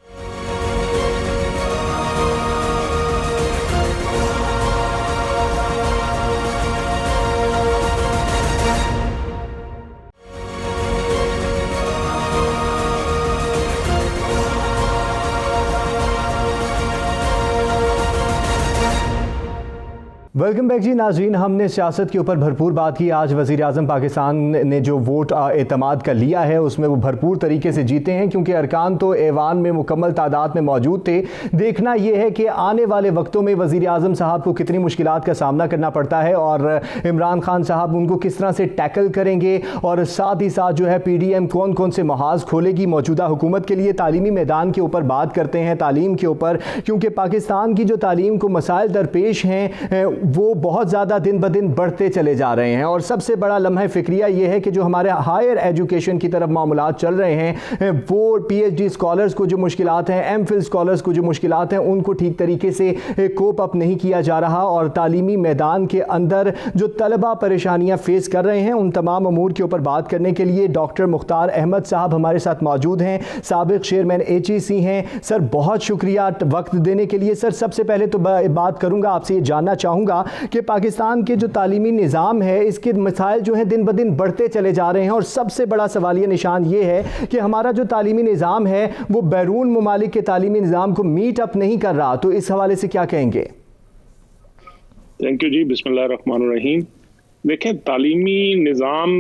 वेलकम बैक जी नाज़रीन, हमने सियासत के ऊपर भरपूर बात की। आज वज़ीर आज़म पाकिस्तान ने जो वोट एतमाद का लिया है उसमें वो भरपूर तरीके से जीते हैं क्योंकि अरकान तो ऐवान में मुकम्मल तादाद में मौजूद थे। देखना यह है कि आने वाले वक्तों में वज़ीर आज़म साहब को कितनी मुश्किलात का सामना करना पड़ता है और इमरान खान साहब उनको किस तरह से टैकल करेंगे और साथ ही साथ जो है PDM कौन कौन से महाज खोलेगी मौजूदा हुकूमत के लिए। तालीमी मैदान के ऊपर बात करते हैं, तालीम के ऊपर, क्योंकि पाकिस्तान की जो तालीम को मसाइल दरपेश हैं वो बहुत ज़्यादा दिन ब दिन बढ़ते चले जा रहे हैं और सबसे बड़ा लम्हा फ़िक्रिया ये है कि जो हमारे हायर एजुकेशन की तरफ मामलात चल रहे हैं वो PhD स्कॉलर्स को जो मुश्किलात हैं, MPhil स्कॉलर्स को जो मुश्किलात हैं उनको ठीक तरीके से कोप अप नहीं किया जा रहा और तालीमी मैदान के अंदर जो तलबा परेशानियाँ फेस कर रहे हैं उन तमाम अमूर के ऊपर बात करने के लिए डॉक्टर मुख्तार अहमद साहब हमारे साथ मौजूद हैं, साबिक चेयरमैन HEC हैं। सर, बहुत शुक्रिया वक्त देने के लिए। सर, सबसे पहले तो बात करूँगा, आपसे ये जानना चाहूँगा कि पाकिस्तान के जो तालीमी निज़ाम है इसके मसाइल जो हैं दिन ब दिन बढ़ते चले जा रहे हैं और सबसे बड़ा सवालिया निशान ये है कि हमारा जो तालीमी निज़ाम है वो बैरून ममालिक के तालीमी निज़ाम को मीट अप नहीं कर रहा। तो इस हवाले से क्या कहेंगे? थैंक यू जी, बिस्मिल्लाह रहमान रहीम। देखें, तालीमी निज़ाम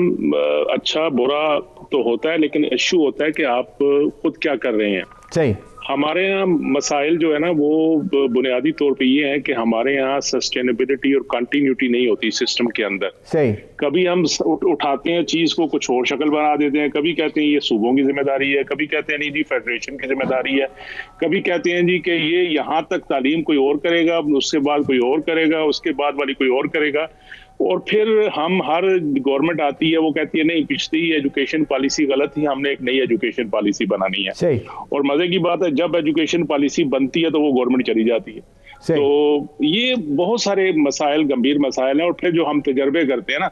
अच्छा बुरा तो होता है लेकिन इशू होता है कि आप खुद क्या कर रहे हैं। सही, हमारे यहाँ मसाइल जो है ना वो बुनियादी तौर पे ये है कि हमारे यहाँ सस्टेनेबिलिटी और कंटिन्यूटी नहीं होती सिस्टम के अंदर। सही, कभी हम उठाते हैं चीज को कुछ और शक्ल बना देते हैं, कभी कहते हैं ये सूबों की जिम्मेदारी है, कभी कहते हैं नहीं जी फेडरेशन की जिम्मेदारी है, कभी कहते हैं जी कि ये यहाँ तक तालीम कोई और करेगा, उसके बाद कोई और करेगा, उसके बाद वाली कोई और करेगा। और फिर हम हर गवर्नमेंट आती है वो कहती है नहीं पिछली एजुकेशन पॉलिसी गलत थी, हमने एक नई एजुकेशन पॉलिसी बनानी है। सही, और मजे की बात है जब एजुकेशन पॉलिसी बनती है तो वो गवर्नमेंट चली जाती है। तो ये बहुत सारे मसाइल, गंभीर मसाइल हैं। और फिर जो हम तजर्बे करते हैं ना,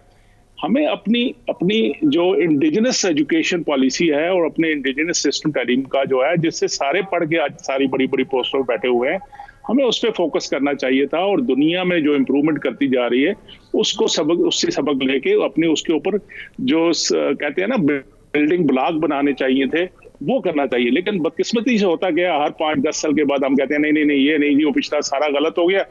हमें अपनी जो इंडिजिनस एजुकेशन पॉलिसी है और अपने इंडिजिनस सिस्टम तालीम का जो है जिससे सारे पढ़ के आज सारी बड़ी बड़ी पोस्टों पर बैठे हुए हैं, हमें उस पर फोकस करना चाहिए था। और दुनिया में जो इम्प्रूवमेंट करती जा रही है उसको उससे सबक लेके अपने उसके ऊपर जो कहते हैं ना बिल्डिंग ब्लॉक बनाने चाहिए थे वो करना चाहिए। लेकिन बदकिस्मती से होता गया, हर 5-10 साल के बाद हम कहते हैं नहीं नहीं नहीं ये नहीं जी वो पिछला सारा गलत हो गया,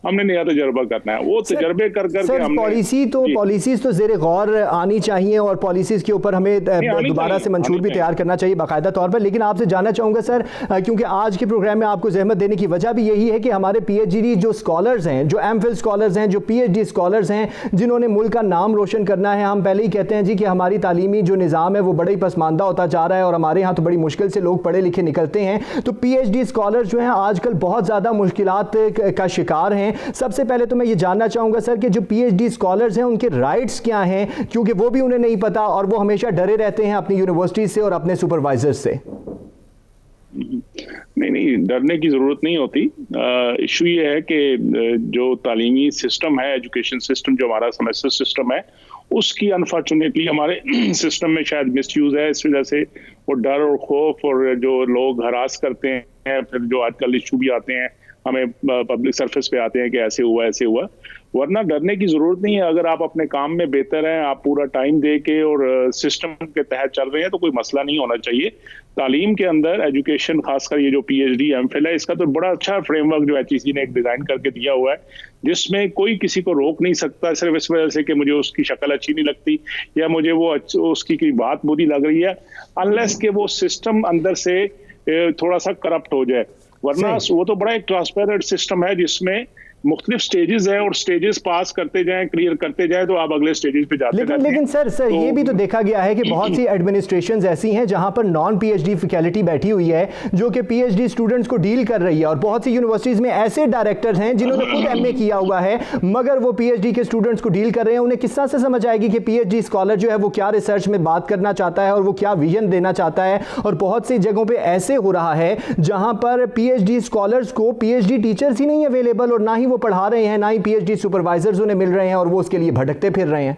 हमने नया तजर्बा करना है। वो तजर्बे कर करके हमने पॉलिसीज तो ज़ेरे गौर आनी चाहिए और पॉलिसीज के ऊपर हमें दोबारा से मंशूर भी तैयार करना चाहिए बाकायदा तौर पर। लेकिन आपसे जानना चाहूँगा सर, क्योंकि आज के प्रोग्राम में आपको जहमत देने की वजह भी यही है कि हमारे PhD जो स्कॉलर्स हैं, जो MPhil स्कॉलर्स हैं, जो PhD स्कॉलर्स हैं, जिन्होंने मुल्क का नाम रोशन करना है, हम पहले ही कहते हैं जी कि हमारी तालीमी जो निज़ाम है वो बड़ा ही पसमानदा होता जा रहा है और हमारे यहाँ तो बड़ी मुश्किल से लोग पढ़े लिखे निकलते हैं। तो PhD स्कॉलर्स जो हैं आजकल बहुत ज़्यादा मुश्किलात का शिकार हैं। सबसे पहले तो मैं ये जानना चाहूंगा सर कि जो PhD स्कॉलर्स हैं उनके राइट्स क्या हैं, क्योंकि वो भी उन्हें नहीं पता और वो हमेशा डरे रहते हैं अपनी यूनिवर्सिटी से और अपने सुपरवाइजर से। नहीं, डरने की जरूरत नहीं होती। इशू ये है कि जो तालीमी सिस्टम है, एजुकेशन सिस्टम जो हमारा सेमेस्टर सिस्टम है, उसकी अनफॉर्चुनेटली हमारे सिस्टम में शायद मिसयूज है, इस वजह से वो डर और खौफ और जो लोग हरास करते हैं, फिर जो आजकल इशू भी आते हैं हमें पब्लिक सरफेस पे आते हैं कि ऐसे हुआ ऐसे हुआ, वरना डरने की जरूरत नहीं है। अगर आप अपने काम में बेहतर हैं, आप पूरा टाइम दे के और सिस्टम के तहत चल रहे हैं तो कोई मसला नहीं होना चाहिए। तालीम के अंदर एजुकेशन, खासकर ये जो PhD MPhil है, इसका तो बड़ा अच्छा फ्रेमवर्क जो HEC ने एक डिजाइन करके दिया हुआ है, जिसमें कोई किसी को रोक नहीं सकता सिर्फ इस वजह से कि मुझे उसकी शक्ल अच्छी नहीं लगती या मुझे वो उसकी कोई बात बुरी लग रही है, अनलेस के वो सिस्टम अंदर से थोड़ा सा करप्ट हो जाए। वरना वो तो बड़ा एक ट्रांसपेरेंट सिस्टम है जिसमें मुख्तलिफ स्टेजेस है और स्टेजेस पास करते जाएं, क्लियर करते जाएं तो आप अगले स्टेजेस पे जाते हैं। लेकिन सर ये भी तो देखा गया है कि बहुत सी एडमिनिस्ट्रेशंस ऐसी हैं जहां पर नॉन PhD फैकल्टी बैठी हुई है जो कि PhD स्टूडेंट्स को डील कर रही है, और बहुत सी यूनिवर्सिटीज में ऐसे डायरेक्टर्स हैं जिन्होंने खुद MA किया हुआ है मगर वो PhD के स्टूडेंट्स को डील कर रहे हैं। उन्हें किस तरह से समझ आएगी कि PhD स्कॉलर जो है वो क्या रिसर्च में बात करना चाहता है और वो क्या विजन देना चाहता है। और बहुत सी जगहों पर ऐसे हो रहा है जहां पर PhD स्कॉलर्स को PhD टीचर्स ही नहीं अवेलेबल और ना ही वो पढ़ा रहे हैं, ना ही PhD सुपरवाइजर्स उन्हें मिल रहे हैं और वो उसके लिए भटकते फिर रहे हैं।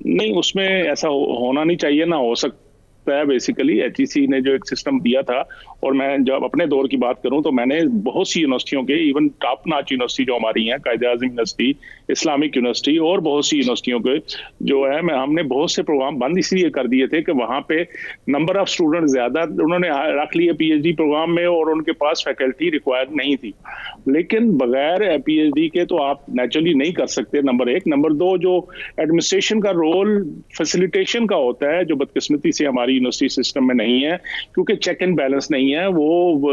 नहीं, उसमें ऐसा होना नहीं चाहिए, ना हो सकता है। बेसिकली HEC ने जो एक सिस्टम दिया था, और मैं जब अपने दौर की बात करूं तो मैंने बहुत सी यूनिवर्सिटियों के, इवन टॉप नॉच यूनिवर्सिटी जो हमारी हैं, कायद-ए-आज़म यूनिवर्सिटी, इस्लामिक यूनिवर्सिटी और बहुत सी यूनिवर्सिटियों के जो है, हमने बहुत से प्रोग्राम बंद इसलिए कर दिए थे कि वहां पे नंबर ऑफ स्टूडेंट ज्यादा उन्होंने रख लिए PhD प्रोग्राम में और उनके पास फैकल्टी रिक्वायर्ड नहीं थी। लेकिन बगैर PhD के तो आप नेचुरली नहीं कर सकते, नंबर एक। नंबर दो, जो एडमिनिस्ट्रेशन का रोल फैसिलिटेशन का होता है, जो बदकिस्मती से हमारी यूनिवर्सिटी सिस्टम में नहीं है, क्योंकि चेक एंड बैलेंस नहीं है। वो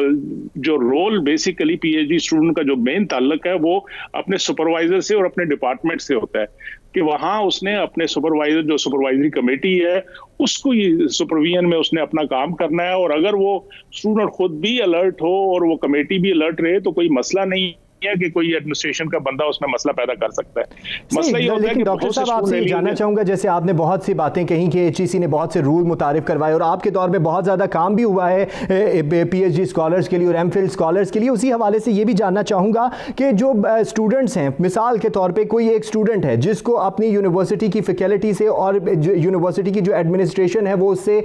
जो रोल बेसिकली PhD स्टूडेंट का जो मेन ताल्लुक है वो अपने सुपरवाइजर से और अपने डिपार्टमेंट से होता है कि वहां उसने अपने सुपरवाइजर, जो सुपरवाइजरी कमेटी है, उसको सुपरविजन में उसने अपना काम करना है। और अगर वो स्टूडेंट खुद भी अलर्ट हो और वो कमेटी भी अलर्ट रहे तो कोई मसला नहीं है कि कोई एडमिनिस्ट्रेशन का बंदा उसमें मसला पैदा कर सकता है। मसला ये होता है कि डॉक्टर साहब आपसे जानना चाहूंगा, जैसे आपने बहुत सी बातें कही कि HEC ने बहुत से रूल मुतारिफ करवाए और आपके दौर में बहुत ज़्यादा काम भी हुआ है PhD स्कॉलर्स के लिए और MPhil स्कॉलर्स के लिए, उसी हवाले से ये भी जानना चाहूँगा कि जो स्टूडेंट्स हैं, मिसाल के तौर पर कोई एक स्टूडेंट है जिसको अपनी यूनिवर्सिटी की फैकल्टी से और यूनिवर्सिटी की जो एडमिनिस्ट्रेशन है वो उससे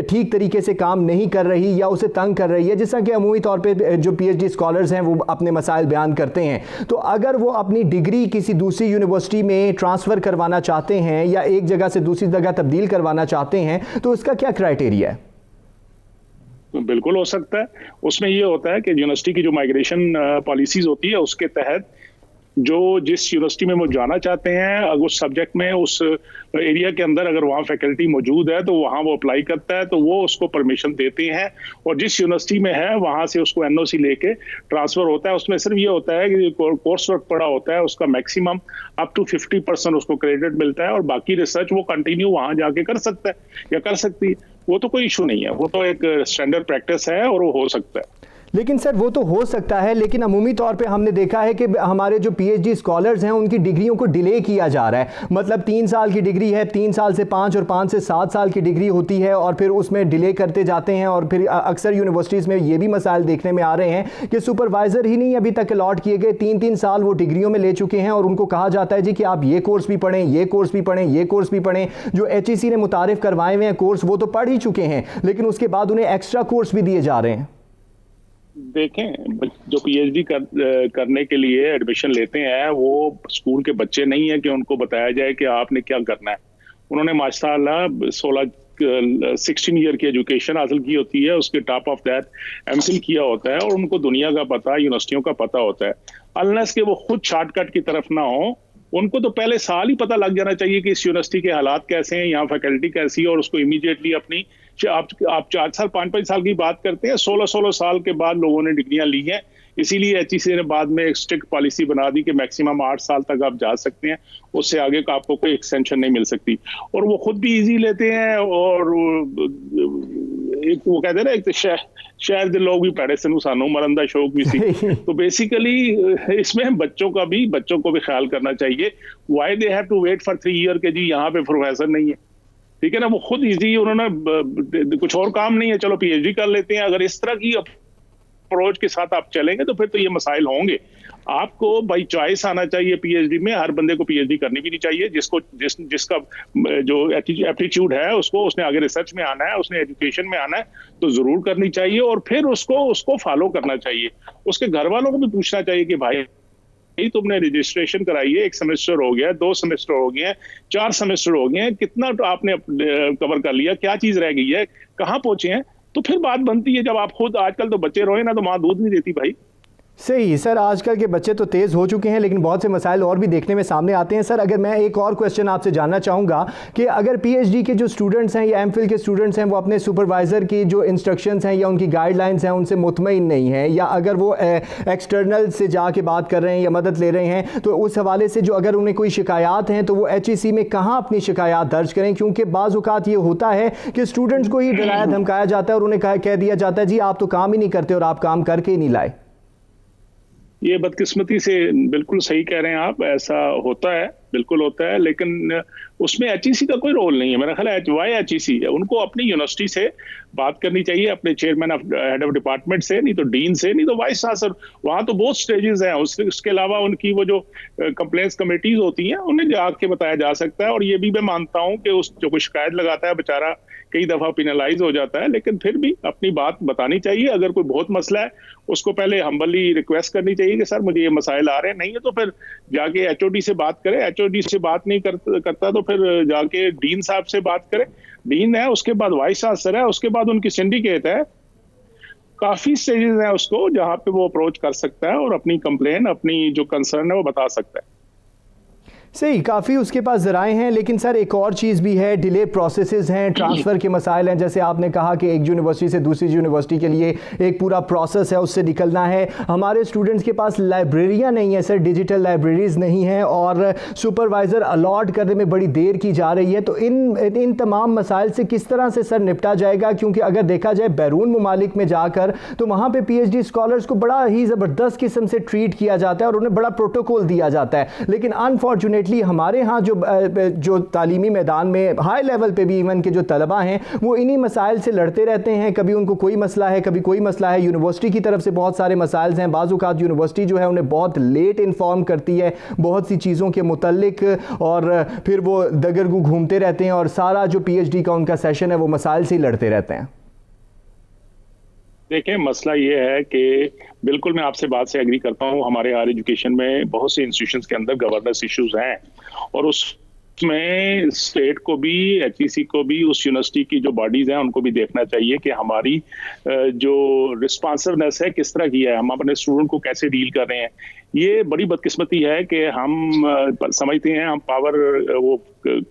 ठीक तरीके से काम नहीं कर रही या उसे तंग कर रही है, जिस तरह के अमूमी तौर पर जो PhD स्कॉलर्स हैं वो अपने मसाइल बयान करते हैं, तो अगर वो अपनी डिग्री किसी दूसरी यूनिवर्सिटी में ट्रांसफर करवाना चाहते हैं या एक जगह से दूसरी जगह तब्दील करवाना चाहते हैं तो इसका क्या क्राइटेरिया है? बिल्कुल हो सकता है। उसमें ये होता है कि यूनिवर्सिटी की जो माइग्रेशन पॉलिसीज होती है उसके तहत जो जिस यूनिवर्सिटी में वो जाना चाहते हैं, अगर उस सब्जेक्ट में उस एरिया के अंदर अगर वहाँ फैकल्टी मौजूद है तो वहाँ वो अप्लाई करता है, तो वो उसको परमिशन देते हैं और जिस यूनिवर्सिटी में है वहाँ से उसको NOC लेके ट्रांसफर होता है। उसमें सिर्फ ये होता है कि कोर्स वर्क पड़ा होता है उसका मैक्सिमम अप टू 50% उसको क्रेडिट मिलता है और बाकी रिसर्च वो कंटिन्यू वहाँ जाके कर सकता है या कर सकती है। वो तो कोई इशू नहीं है, वो तो एक स्टैंडर्ड प्रैक्टिस है और वो हो सकता है। लेकिन सर वो तो हो सकता है, लेकिन अमूमी तौर पे हमने देखा है कि हमारे जो PhD स्कॉलर्स हैं उनकी डिग्रियों को डिले किया जा रहा है। मतलब 3 साल की डिग्री है, 3 साल से 5 और 5 से 7 साल की डिग्री होती है और फिर उसमें डिले करते जाते हैं। और फिर अक्सर यूनिवर्सिटीज़ में ये भी मसाइल देखने में आ रहे हैं कि सुपरवाइज़र ही नहीं अभी तक अलॉट किए गए, 3-3 साल वो डिग्रियों में ले चुके हैं और उनको कहा जाता है जी कि आप ये कोर्स भी पढ़ें, ये कोर्स भी पढ़ें, ये कोर्स भी पढ़ें। जो HEC ने मुतारिफ करवाए हुए हैं कोर्स वो तो पढ़ ही चुके हैं, लेकिन उसके बाद उन्हें एक्स्ट्रा कोर्स भी दिए जा रहे हैं। देखें, जो PhD करने के लिए एडमिशन लेते हैं वो स्कूल के बच्चे नहीं है कि उनको बताया जाए कि आपने क्या करना है। उन्होंने माशाल्लाह 16 ईयर की एजुकेशन हासिल की होती है, उसके टॉप ऑफ दैट MPhil किया होता है और उनको दुनिया का पता, यूनिवर्सिटियों का पता होता है। अनलेस के वो खुद शॉर्टकट की तरफ ना हो, उनको तो पहले साल ही पता लग जाना चाहिए कि इस यूनिवर्सिटी के हालात कैसे हैं, यहाँ फैकल्टी कैसी है और उसको इमीडिएटली अपनी आप 4 साल 5-5 साल की बात करते हैं, 16 साल के बाद लोगों ने डिग्रियां ली हैं। इसीलिए HEC ने बाद में एक स्ट्रिक्ट पॉलिसी बना दी कि मैक्सिमम 8 साल तक आप जा सकते हैं, उससे आगे का आपको कोई एक्सटेंशन नहीं मिल सकती। और वो खुद भी इजी लेते हैं और एक वो कहते हैं ना, एक शहर के लोग भी पैड़े से सानू मरंदा शौक भी सी। तो बेसिकली इसमें बच्चों को भी ख्याल करना चाहिए। Why they have to wait for 3 year के जी यहाँ पे प्रोफेसर नहीं है, ठीक है ना। वो खुद इजी, उन्होंने कुछ और काम नहीं है, चलो PhD कर लेते हैं। अगर इस तरह की अप्रोच के साथ आप चलेंगे तो फिर तो ये मसाइल होंगे। आपको बाई चॉइस आना चाहिए पीएचडी में। हर बंदे को पीएचडी करनी भी नहीं चाहिए। जिसका जो एप्टीट्यूड है उसने आगे रिसर्च में आना है, उसने एजुकेशन में आना है तो जरूर करनी चाहिए, और फिर उसको फॉलो करना चाहिए। उसके घर वालों को भी पूछना चाहिए कि भाई तुमने रजिस्ट्रेशन कराई है, 1 सेमेस्टर हो गया, 2 सेमेस्टर हो गए, 4 सेमेस्टर हो गए, कितना आपने कवर कर लिया, क्या चीज रह गई है, कहाँ पहुंचे हैं, तो फिर बात बनती है। जब आप खुद, आजकल तो बच्चे रोए ना तो माँ दूध नहीं देती भाई। सही सर, आजकल के बच्चे तो तेज़ हो चुके हैं, लेकिन बहुत से मसाइल और भी देखने में सामने आते हैं। सर अगर मैं एक और क्वेश्चन आपसे जानना चाहूँगा कि अगर पीएचडी के जो स्टूडेंट्स हैं या एमफिल के स्टूडेंट्स हैं वो अपने सुपरवाइज़र की जो इंस्ट्रक्शंस हैं या उनकी गाइडलाइंस हैं उनसे मुतमईन नहीं है, या अगर वो एक्सटर्नल से जाके बात कर रहे हैं या मदद ले रहे हैं, तो उस हवाले से जो अगर उन्हें कोई शिकायत हैं तो वो HEC में कहाँ अपनी शिकायत दर्ज करें? क्योंकि बाज़ औक़ात ये होता है कि स्टूडेंट्स को ही डराया धमकाया जाता है और उन्हें कह दिया जाता है जी आप तो काम ही नहीं करते और आप काम करके ही नहीं लाए। ये बदकिस्मती से, बिल्कुल सही कह रहे हैं आप, ऐसा होता है, बिल्कुल होता है, लेकिन उसमें HEC का कोई रोल नहीं है। मेरा ख्याल है HEC है, उनको अपनी यूनिवर्सिटी से बात करनी चाहिए, अपने chairman of head of department से, नहीं तो डीन से, नहीं तो वाइस चांसलर। वहाँ तो बहुत स्टेजेस हैं। उसके अलावा उनकी वो जो कंप्लेंट्स कमेटीज होती हैं उन्हें जाके बताया जा सकता है। और ये भी मैं मानता हूँ कि उस जो कोई शिकायत लगाता है बेचारा कई दफा पिनलाइज हो जाता है, लेकिन फिर भी अपनी बात बतानी चाहिए। अगर कोई बहुत मसला है उसको पहले हम्बली रिक्वेस्ट करनी चाहिए कि सर मुझे ये मसाइल आ रहे हैं, नहीं है तो फिर जाके HOD से बात करें। HOD से बात नहीं करता तो फिर जाके डीन साहब से बात करें। डीन है, उसके बाद वाइस चांसलर है, उसके बाद उनकी सिंडिकेट है। काफी स्टेजेस हैं उसको जहां पे वो अप्रोच कर सकता है और अपनी कंप्लेन, अपनी जो कंसर्न है वो बता सकता है। सही, काफ़ी उसके पास ज़राए हैं। लेकिन सर एक और चीज़ भी है, डिले प्रोसेसेस हैं, ट्रांसफ़र के मसाइल हैं। जैसे आपने कहा कि एक यूनिवर्सिटी से दूसरी यूनिवर्सिटी के लिए एक पूरा प्रोसेस है, उससे निकलना है। हमारे स्टूडेंट्स के पास लाइब्रेरियां नहीं है सर, डिजिटल लाइब्रेरीज़ नहीं हैं, और सुपरवाइज़र अलॉट करने में बड़ी देर की जा रही है। तो इन तमाम मसाइल से किस तरह से सर निपटा जाएगा? क्योंकि अगर देखा जाए बैरून ममालिक में जाकर तो वहाँ पर PhD स्कॉलर्स को बड़ा ही ज़बरदस्त किस्म से ट्रीट किया जाता है और उन्हें बड़ा प्रोटोकॉल दिया जाता है। लेकिन अनफॉर्चुनेटली हमारे यहाँ जो तालीमी मैदान में हाई लेवल पे भी इवन के जो तलबा हैं वो इन्हीं मसाइल से लड़ते रहते हैं। कभी उनको कोई मसला है, कभी कोई मसला है। यूनिवर्सिटी की तरफ से बहुत सारे मसाइल हैं। बाज़ औक़ात यूनिवर्सिटी जो है उन्हें बहुत लेट इन्फॉर्म करती है बहुत सी चीज़ों के मुतल्लिक, और फिर वो दगरगू घूमते रहते हैं और सारा जो PhD का उनका सेशन है वो मसाइल से ही लड़ते रहते हैं। देखें, मसला ये है कि बिल्कुल मैं आपसे बात से एग्री करता हूँ। हमारे हायर एजुकेशन में बहुत से इंस्टीट्यूशंस के अंदर गवर्नेंस इश्यूज हैं, और उसमें स्टेट को भी, HEC को भी, उस यूनिवर्सिटी की जो बॉडीज हैं उनको भी देखना चाहिए कि हमारी जो रिस्पॉन्सिवनेस है किस तरह की है, हम अपने स्टूडेंट को कैसे डील कर रहे हैं। ये बड़ी बदकिस्मती है कि हम समझते हैं हम पावर वो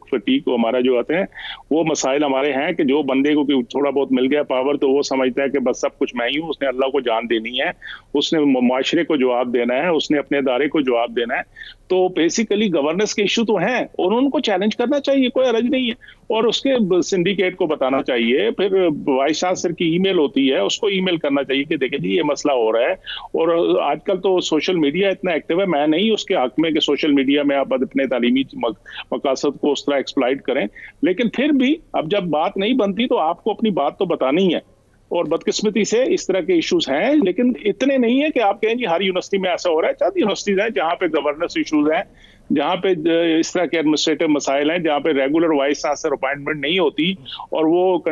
फटीक हमारा जो आते हैं वो मसाइल हमारे हैं कि जो बंदे को थोड़ा बहुत मिल गया पावर तो वो समझता है कि बस सब कुछ मैं ही हूँ। उसने अल्लाह को जान देनी है, उसने माशरे को जवाब देना है, उसने अपने इदारे को जवाब देना है। तो बेसिकली गवर्नेंस के इशू तो हैं और उनको चैलेंज करना चाहिए, कोई हर्ज नहीं है, और उसके सिंडिकेट को बताना चाहिए। फिर वाइस चांसलर की ईमेल होती है, उसको ईमेल करना चाहिए कि देखिए जी ये मसला हो रहा है। और आजकल तो सोशल मीडिया इतना एक्टिव है, मैं नहीं उसके हक में कि सोशल मीडिया में आप अपने तालीमी मकासद को उस तरह एक्सप्लॉइट करें, लेकिन फिर भी अब जब बात नहीं बनती तो आपको अपनी बात तो बतानी है। और बदकिस्मती से इस तरह के इश्यूज हैं, लेकिन इतने नहीं है कि आप कहें जी हर यूनिवर्सिटी में ऐसा हो रहा है। चार यूनिवर्सिटीज हैं जहाँ पे गवर्नेंस इश्यूज हैं, जहाँ पे इस तरह के एडमिनिस्ट्रेटिव मसाइल हैं, जहाँ पे रेगुलर वाइस चांसलर अपॉइंटमेंट नहीं होती और वो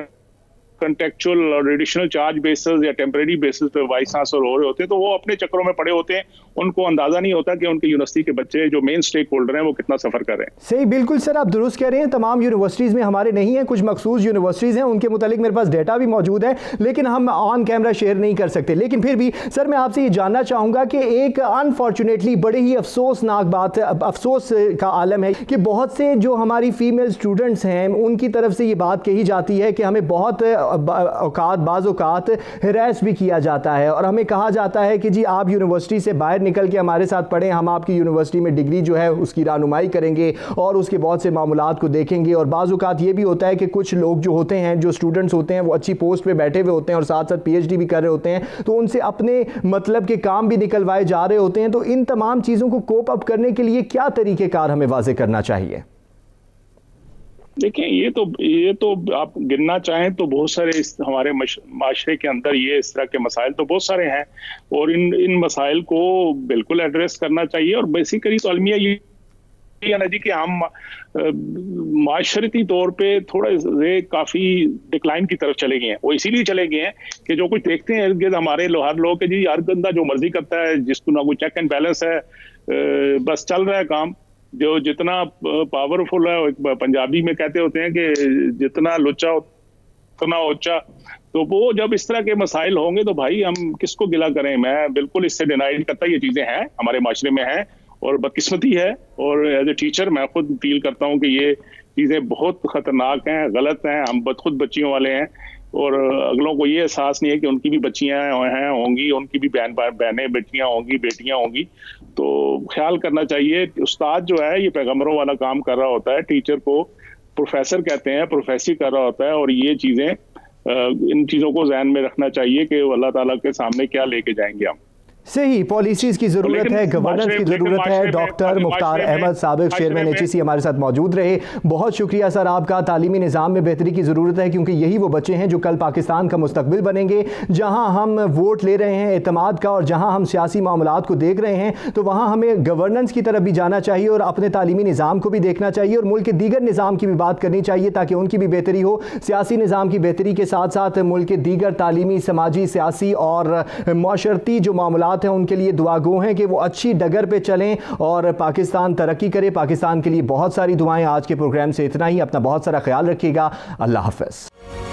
कंटेक्चुअल और एडिशनल चार्ज बेसिस या टेम्परेरी बेसिस पे वाइस चांसलर हो रहे होते हैं, तो वो अपने चक्रों में पड़े होते हैं। उनको अंदाजा नहीं होता कि उनकी यूनिवर्सिटी के बच्चे जो मेन स्टेक होल्डर हैं वो कितना सफर कर रहे हैं। सही, बिल्कुल सर, आप दुरुस्त कह रहे हैं। तमाम यूनिवर्सिटीज़ में हमारे नहीं है, कुछ मखसूस यूनिवर्सिटीज़ हैं, उनके मुतालिक मेरे पास डेटा भी मौजूद है, लेकिन हम ऑन कैमरा शेयर नहीं कर सकते। लेकिन फिर भी सर मैं आपसे ये जानना चाहूँगा कि एक अनफॉर्चुनेटली बड़े ही अफसोसनाक बात है, अफसोस का आलम है कि बहुत से जो हमारी फीमेल स्टूडेंट्स हैं उनकी तरफ से ये बात कही जाती है कि हमें बहुत बाज़ औक़ात हिरास भी किया जाता है और हमें कहा जाता है कि जी आप यूनिवर्सिटी से बाहर निकल के हमारे साथ पढ़ें, हम आपकी यूनिवर्सिटी में डिग्री जो है उसकी रहनुमाई करेंगे और उसके बहुत से मामलात को देखेंगे। और बाज़ औक़ात ये भी होता है कि कुछ लोग जो होते हैं, जो स्टूडेंट्स होते हैं, वो अच्छी पोस्ट पे बैठे हुए होते हैं और साथ साथ PhD भी कर रहे होते हैं, तो उनसे अपने मतलब के काम भी निकलवाए जा रहे होते हैं। तो इन तमाम चीज़ों को कोप अप करने के लिए क्या तरीक़ेकार हमें वाज़े करना चाहिए? देखिए ये तो आप गिनना चाहें तो बहुत सारे हमारे माशरे के अंदर ये इस तरह के मसाइल तो बहुत सारे हैं, और इन मसाइल को बिल्कुल एड्रेस करना चाहिए। और बेसिकली तो अलमिया ये है ना जी कि हम माशरती तौर पे थोड़ा काफी डिक्लाइन की तरफ चले गए हैं। वो इसीलिए चले गए हैं कि जो कुछ देखते हैं इर्द गिर्द हमारे हर लोग के जी हर बंदा जो मर्जी करता है, जिसको ना कोई चेक एंड बैलेंस है, बस चल रहा है काम। जो जितना पावरफुल है, पंजाबी में कहते होते हैं कि जितना लुच्चा उतना ऊंचा। तो वो जब इस तरह के मसाइल होंगे तो भाई हम किसको गिला करें। मैं बिल्कुल इससे डिनाई करता, ये चीजें हैं हमारे माशरे में हैं और बदकिस्मती है। और एज ए टीचर मैं खुद फील करता हूँ कि ये चीजें बहुत खतरनाक हैं, गलत हैं। हम खुद बच्चियों वाले हैं और अगलों को ये एहसास नहीं है कि उनकी भी बच्चियां हैं, होंगी, उनकी भी बहनें बच्चियां होंगी, बेटियां होंगी। तो ख्याल करना चाहिए। उस्ताद जो है ये पैगंबरों वाला काम कर रहा होता है, टीचर को प्रोफेसर कहते हैं, प्रोफेसी कर रहा होता है। और ये चीजें इन चीजों को ज़हन में रखना चाहिए कि अल्लाह ताला के सामने क्या लेके जाएंगे हम। सही पॉलिसीज की जरूरत है, गवर्नेंस की जरूरत है। डॉक्टर मुख्तार अहमद साबिक चेयरमैन HEC हमारे साथ मौजूद रहे। बहुत शुक्रिया सर आपका। तालीमी निज़ाम में बेहतरी की ज़रूरत है क्योंकि यही वो बच्चे हैं जो कल पाकिस्तान का मुस्तकबिल बनेंगे। जहां हम वोट ले रहे हैं एतमाद का और जहां हम सियासी मामलात को देख रहे हैं तो वहां हमें गवर्नेंस की तरफ भी जाना चाहिए और अपने तालीमी निज़ाम को भी देखना चाहिए और मुल्क के दीगर निज़ाम की भी बात करनी चाहिए ताकि उनकी भी बेहतरी हो। सियासी निज़ाम की बेहतरी के साथ साथ मुल्क के दीगर तालीमी, समाजी, सियासी और माशरती जो मामलात हैं उनके लिए दुआगो हैं कि वो अच्छी डगर पे चलें और पाकिस्तान तरक्की करे। पाकिस्तान के लिए बहुत सारी दुआएं। आज के प्रोग्राम से इतना ही। अपना बहुत सारा ख्याल रखिएगा। अल्लाह हाफ़िज़।